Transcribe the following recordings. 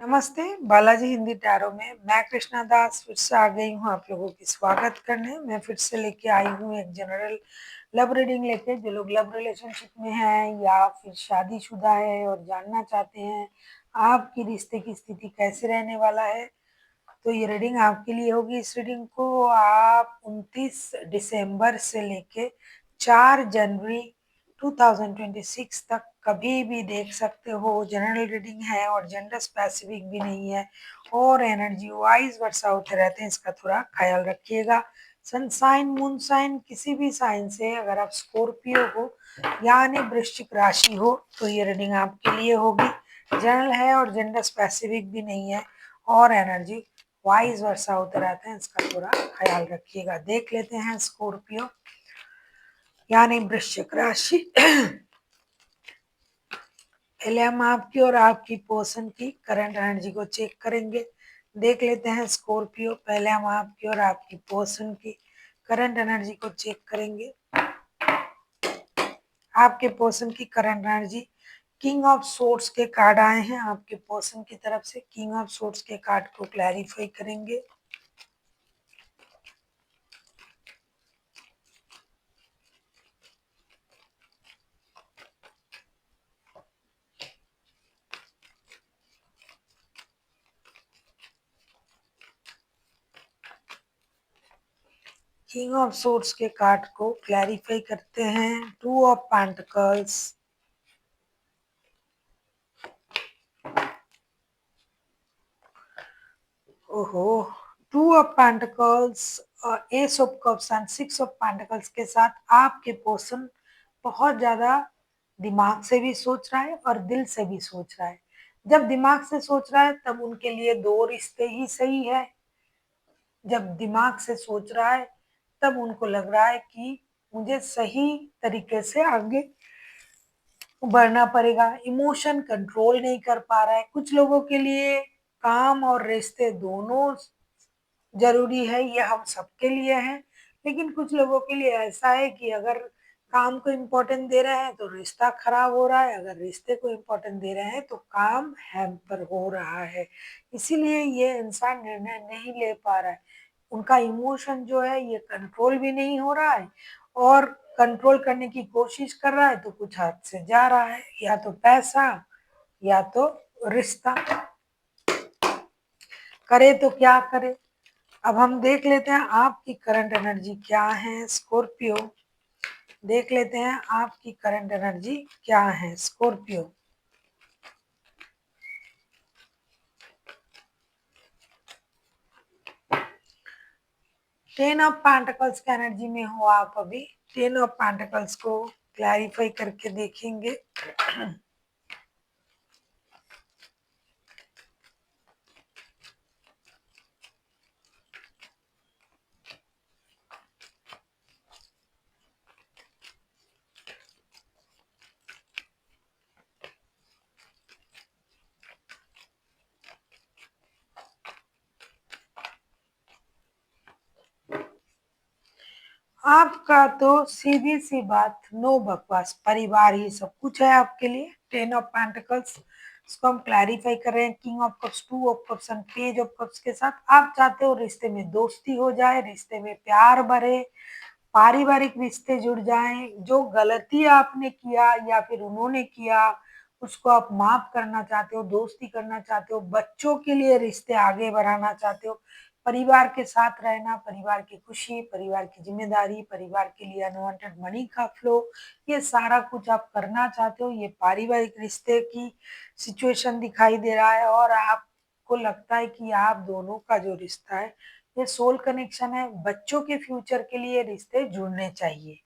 नमस्ते, बालाजी हिंदी टैरो में मैं कृष्णा दास फिर से आ गई हूँ आप लोगों की स्वागत करने। मैं फिर से लेके आई हूँ एक जनरल लव रीडिंग लेके। जो लोग लव रिलेशनशिप में हैं या फिर शादीशुदा है और जानना चाहते हैं आपकी रिश्ते की स्थिति कैसे रहने वाला है, तो ये रीडिंग आपके लिए होगी। इस रीडिंग को आप 29 दिसंबर से लेके 4 जनवरी 2026 तक कभी भी देख सकते हो। जनरल रीडिंग है और जेंडर स्पेसिफिक भी नहीं है और एनर्जी वाइज वर्षा होते रहते हैं, इसका थोड़ा ख्याल रखिएगा। सन साइन मून साइन किसी भी साइन से अगर आप स्कॉर्पियो हो यानी वृश्चिक राशि हो तो ये रीडिंग आपके लिए होगी। जनरल है और जेंडर स्पेसिफिक भी नहीं है और एनर्जी वाइज वर्षा होते रहते हैं, इसका थोड़ा ख्याल रखिएगा। देख लेते हैं स्कॉर्पियो यानी वृश्चिक राशि। पहले हम आपकी और आपकी पर्सन की करंट एनर्जी को चेक करेंगे। देख लेते हैं स्कॉर्पियो, पहले हम आपकी और आपकी पर्सन की करंट एनर्जी को चेक करेंगे। आपके पर्सन की current energy, king of swords के कार्ड आए हैं आपके पर्सन की तरफ से। किंग ऑफ सोर्ड्स के कार्ड को क्लैरिफाई करेंगे। किंग ऑफ सोर्ड्स के कार्ड को क्लैरिफाई करते हैं। टू ऑफ पेंटिकल्स, ओहो, two of pentacles, S of cups and six of pentacles के साथ आपके पर्सन बहुत ज्यादा दिमाग से भी सोच रहा है और दिल से भी सोच रहा है। जब दिमाग से सोच रहा है तब उनके लिए दो रिश्ते ही सही है। जब दिमाग से सोच रहा है तब उनको लग रहा है कि मुझे सही तरीके से आगे बढ़ना पड़ेगा। इमोशन कंट्रोल नहीं कर पा रहा है। कुछ लोगों के लिए काम और रिश्ते दोनों जरूरी है, ये हम सबके लिए है। लेकिन कुछ लोगों के लिए ऐसा है कि अगर काम को इम्पोर्टेंट दे रहे हैं तो रिश्ता खराब हो रहा है, अगर रिश्ते को इम्पोर्टेंट दे रहे हैं तो काम हैम्पर हो रहा है। इसीलिए ये इंसान निर्णय नहीं ले पा रहा है। उनका इमोशन जो है ये कंट्रोल भी नहीं हो रहा है और कंट्रोल करने की कोशिश कर रहा है तो कुछ हद से जा रहा है, या तो पैसा या तो रिश्ता। करे तो क्या करे। अब हम देख लेते हैं आपकी करंट एनर्जी क्या है स्कॉर्पियो। देख लेते हैं आपकी करंट एनर्जी क्या है स्कॉर्पियो। टेन ऑफ पेंटिकल्स की एनर्जी में हो आप अभी। टेन ऑफ पेंटिकल्स को क्लैरिफाई करके देखेंगे। आपका तो सीधी सी बात, नो बकवास, परिवार ही सब कुछ है आपके लिए। टेन ऑफ पेंटिकल्स, इसको हम क्लैरिफाई कर रहे हैं। King of cups, two of cups and page of cups के साथ आप चाहते हो रिश्ते में दोस्ती हो जाए, रिश्ते में प्यार बढ़े, पारिवारिक रिश्ते जुड़ जाएं। जो गलती आपने किया या फिर उन्होंने किया उसको आप माफ करना चाहते हो, दोस्ती करना चाहते हो, बच्चों के लिए रिश्ते आगे बढ़ाना चाहते हो, परिवार के साथ रहना, परिवार की खुशी, परिवार की जिम्मेदारी, परिवार के लिए अनवांटेड मनी का फ्लो, ये सारा कुछ आप करना चाहते हो। ये पारिवारिक रिश्ते की सिचुएशन दिखाई दे रहा है और आपको लगता है कि आप दोनों का जो रिश्ता है ये सोल कनेक्शन है। बच्चों के फ्यूचर के लिए रिश्ते जुड़ने चाहिए।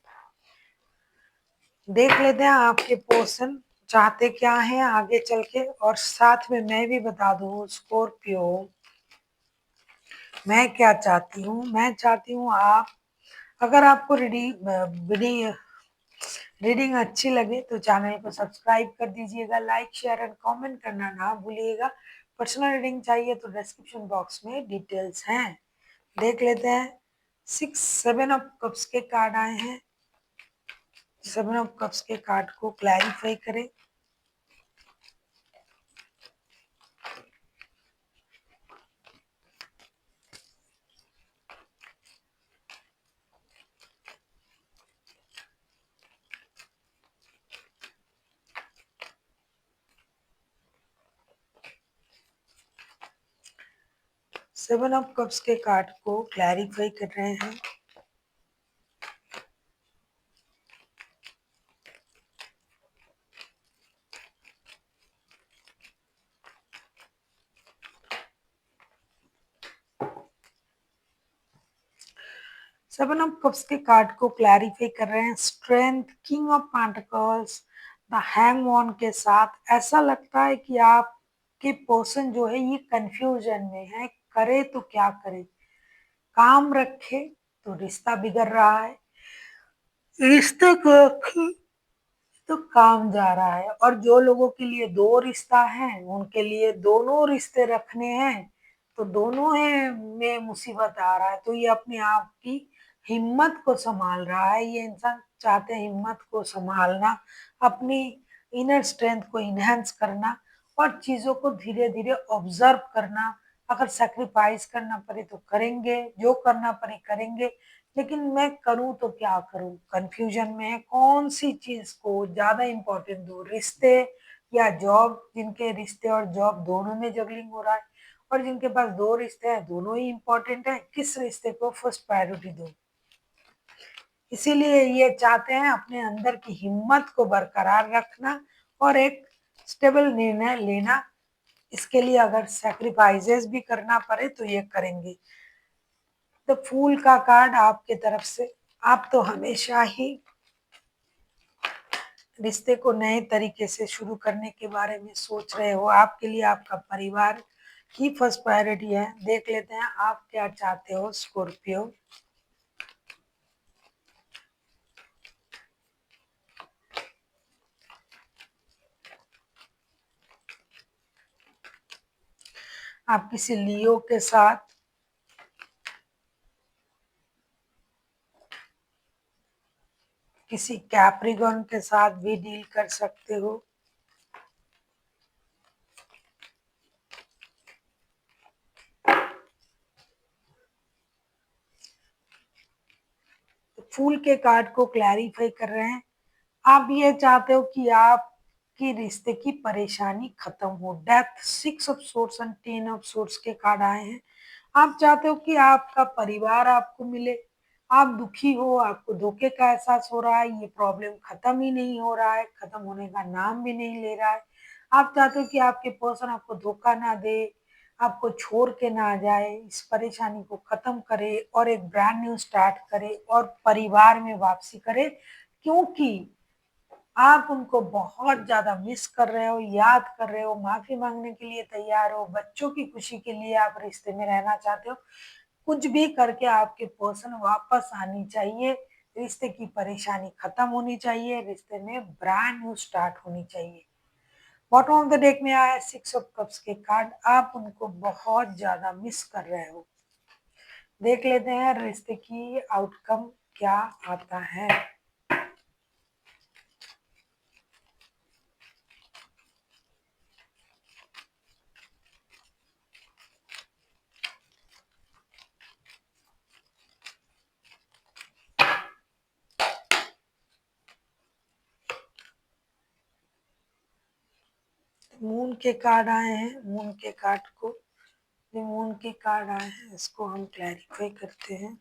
देख लेते हैं आपके पर्सन चाहते क्या हैं आगे चल के, और साथ में मैं भी बता दूं स्कॉर्पियो मैं क्या चाहती हूँ। मैं चाहती हूँ आप, अगर आपको रीडिंग अच्छी लगे तो चैनल को सब्सक्राइब कर दीजिएगा, लाइक शेयर एंड कमेंट करना ना भूलिएगा। पर्सनल रीडिंग चाहिए तो डिस्क्रिप्शन बॉक्स में डिटेल्स हैं। देख लेते हैं। सिक्स सेवन ऑफ कप्स के कार्ड आए हैं। सेवन ऑफ कप्स के कार्ड को क्लैरिफाई करें। सेवन ऑफ कप्स के कार्ड को क्लैरिफाई कर रहे हैं। सेवन ऑफ कप्स के कार्ड को क्लैरिफाई कर रहे हैं। Strength, king of pentacles, the hangman के साथ ऐसा लगता है कि आपके पर्सन जो है ये कंफ्यूजन में है, करे तो क्या करे, काम रखे तो रिश्ता बिगड़ रहा है, रिश्ते को रखे तो काम जा रहा है, और जो लोगों के लिए दो रिश्ता है उनके लिए दोनों रिश्ते रखने हैं तो दोनों है में मुसीबत आ रहा है। तो ये अपने आप की हिम्मत को संभाल रहा है। ये इंसान चाहते हैं हिम्मत को संभालना, अपनी इनर स्ट्रेंथ को इनहेंस करना और चीजों को धीरे धीरे ऑब्जर्व करना। अगर सेक्रीफाइस करना पड़े तो करेंगे, जो करना पड़े करेंगे, लेकिन मैं करूँ तो क्या करूँ? कन्फ्यूजन में है, कौन सी चीज़ को ज़्यादा इम्पोर्टेंट दूँ, रिश्ते या जॉब? जिनके रिश्ते और जॉब दोनों में जगलिंग हो रहा है, और जिनके पास 2 रिश्ते हैं, दोनों ही इम्पोर्टेंट है, किस रिश्ते को फर्स्ट प्रायोरिटी दूँ? इसीलिए ये चाहते हैं अपने अंदर की हिम्मत को बरकरार रखना और एक स्टेबल निर्णय लेना। इसके लिए अगर सैक्रिफाइसेस भी करना पड़े तो ये करेंगे। तो फूल का कार्ड आपके तरफ से, आप तो हमेशा ही रिश्ते को नए तरीके से शुरू करने के बारे में सोच रहे हो। आपके लिए आपका परिवार ही फर्स्ट प्रायोरिटी है। देख लेते हैं आप क्या चाहते हो स्कॉर्पियो। आप किसी लियो के साथ, किसी कैप्रिकॉर्न के साथ भी डील कर सकते हो। फूल के कार्ड को क्लैरिफाई कर रहे हैं। आप ये चाहते हो कि आपकी रिश्ते की परेशानी खत्म हो। Death, 6 of swords and 10 of swords के कार्ड आए हैं। आप चाहते हो कि आपका परिवार आपको मिले। आप दुखी हो, आपको धोखे का एहसास हो रहा है, ये प्रॉब्लम खत्म ही नहीं हो रहा है, खत्म होने का नाम भी नहीं ले रहा है। आप चाहते हो कि आपके पर्सन आपको धोखा ना दे, आपको छोड़ के ना जाए, इस परेशानी को खत्म करे और एक ब्रांड न्यू स्टार्ट करे और परिवार में वापसी करे, क्योंकि आप उनको बहुत ज़्यादा मिस कर रहे हो, याद कर रहे हो, माफ़ी माँगने के लिए तैयार हो, बच्चों की खुशी के लिए आप रिश्ते में रहना चाहते हो। कुछ भी करके आपके पर्सन वापस आनी चाहिए, रिश्ते की परेशानी खत्म होनी चाहिए, रिश्ते में ब्रांड न्यू स्टार्ट होनी चाहिए। बॉटम ऑफ द डेक में आया है 6 ऑफ कप्स के कार्ड। आप उनको बहुत ज़्यादा मिस कर रहे हो। देख लेते हैं रिश्ते की आउटकम क्या आता है। मून के कार्ड आए हैं। मून के कार्ड को, जो मून के कार्ड आए हैं इसको हम क्लैरिफाई करते हैं।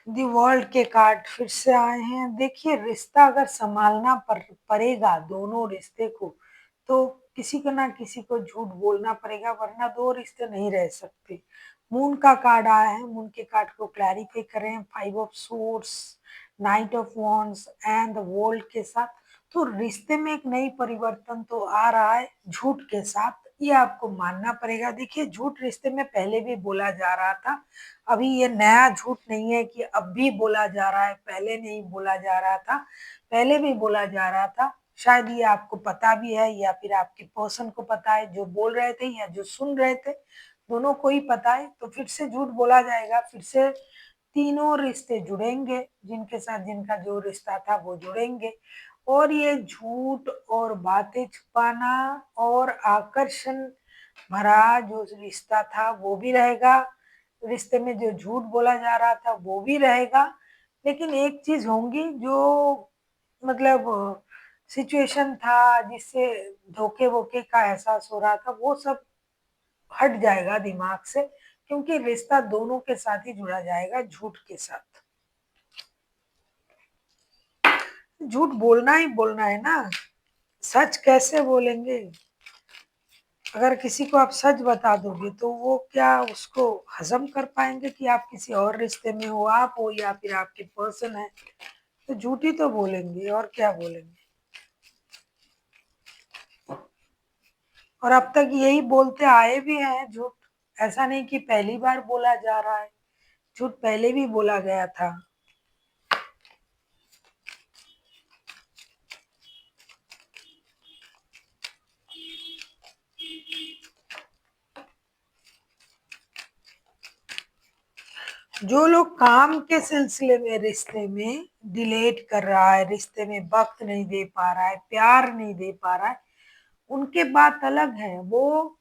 दी वर्ल्ड के कार्ड फिर से आए हैं। देखिए, रिश्ता अगर संभालना पड़ेगा दोनों रिश्ते को, तो किसी को ना किसी को झूठ बोलना पड़ेगा, वरना दो रिश्ते नहीं रह सकते। मून का कार्ड आया है। मून के कार्ड को क्लैरिफाई करें। 5 of swords, night of wands and the world के साथ। तो रिश्ते में एक नई परिवर्तन तो आ रहा है झूठ के साथ, ये आपको मानना पड़ेगा। देखिए, झूठ रिश्ते में पहले भी बोला जा रहा था, अभी ये नया झूठ नहीं है कि अब भी बोला जा रहा है, पहले नहीं बोला जा रहा था, पहले भी बोला जा रहा था। शायद ये आपको पता भी है या फिर आपके पर्सन को पता है, जो बोल रहे थे या जो सुन रहे थे, दोनों को ही पता है। तो फिर से झूठ बोला जाएगा, फिर से तीनों रिश्ते जुड़ेंगे, जिनके साथ जिनका जो रिश्ता था वो जुड़ेंगे। और ये झूठ और बातें छुपाना और आकर्षण भरा जो रिश्ता था वो भी रहेगा, रिश्ते में जो झूठ बोला जा रहा था वो भी रहेगा। लेकिन एक चीज होंगी जो मतलब सिचुएशन था जिससे धोखे वोखे का एहसास हो रहा था वो सब हट जाएगा दिमाग से, क्योंकि रिश्ता दोनों के साथ ही जुड़ा जाएगा झूठ के साथ। झूठ बोलना ही बोलना है ना, सच कैसे बोलेंगे? अगर किसी को आप सच बता दोगे तो वो क्या उसको हजम कर पाएंगे कि आप किसी और रिश्ते में हो, आप हो या फिर आपके पर्सन है? तो झूठ ही तो बोलेंगे और क्या बोलेंगे। और अब तक यही बोलते आए भी हैं झूठ, ऐसा नहीं कि पहली बार बोला जा रहा है, झूठ पहले भी बोला गया था। जो लोग काम के सिलसिले में रिश्ते में डिलेट कर रहा है, रिश्ते में वक्त नहीं दे पा रहा है, प्यार नहीं दे पा रहा है, उनके बात अलग है। वो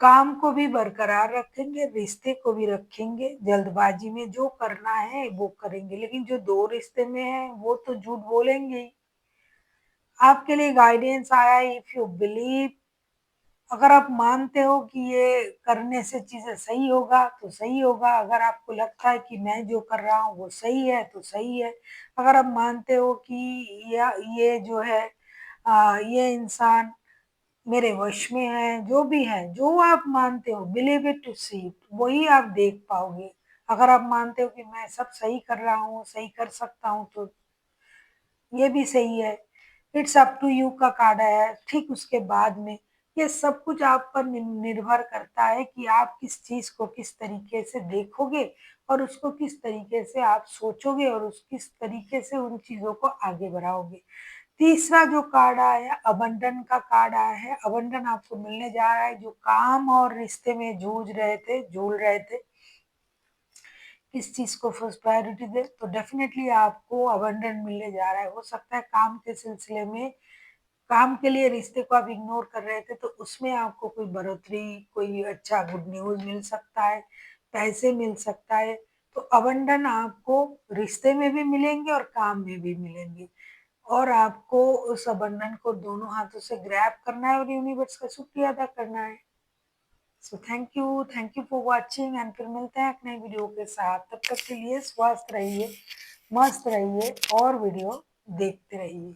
काम को भी बरकरार रखेंगे, रिश्ते को भी रखेंगे, जल्दबाजी में जो करना है वो करेंगे। लेकिन जो दो रिश्ते में है वो तो झूठ बोलेंगे ही। आपके लिए गाइडेंस आया, इफ यू बिलीव, अगर आप मानते हो कि ये करने से चीजें सही होगा तो सही होगा, अगर आपको लगता है कि मैं जो कर रहा हूँ वो सही है तो सही है। अगर आप मानते हो कि ये जो है ये इंसान मेरे वश में है, जो भी है, जो आप मानते हो, believe it to see it, वही आप देख पाओगे। अगर आप मानते हो कि मैं सब सही कर रहा हूँ, सही कर सकता हूँ, तो ये भी सही है। इट्स अप टू यू का कार्ड है। ठीक उसके बाद में ये सब कुछ आप पर निर्भर करता है कि आप किस चीज को किस तरीके से देखोगे और उसको किस तरीके से आप सोचोगे और उस किस तरीके से उन चीजों को आगे बढ़ाओगे। तीसरा जो कार्ड आया है अबंडन का कार्ड आया है। अबंडन आपको मिलने जा रहा है, जो काम और रिश्ते में जूझ रहे थे, झूल रहे थे, किस चीज को फर्स्ट प्रायोरिटी दे, तो डेफिनेटली आपको अबंडन मिलने जा रहा है। हो सकता है काम के सिलसिले में, काम के लिए रिश्ते को आप इग्नोर कर रहे थे तो उसमें आपको कोई बढ़ोतरी, कोई अच्छा गुड न्यूज मिल सकता है, पैसे मिल सकता है। तो अबंडन आपको रिश्ते में भी मिलेंगे और काम में भी मिलेंगे, और आपको उस अबंडन को दोनों हाथों से ग्रैब करना है और यूनिवर्स का शुक्रिया अदा करना है। So thank you for watching, and फिर मिलते हैं एक नई वीडियो के साथ। तब तक के लिए स्वस्थ रहिए, मस्त रहिए और वीडियो देखते रहिए।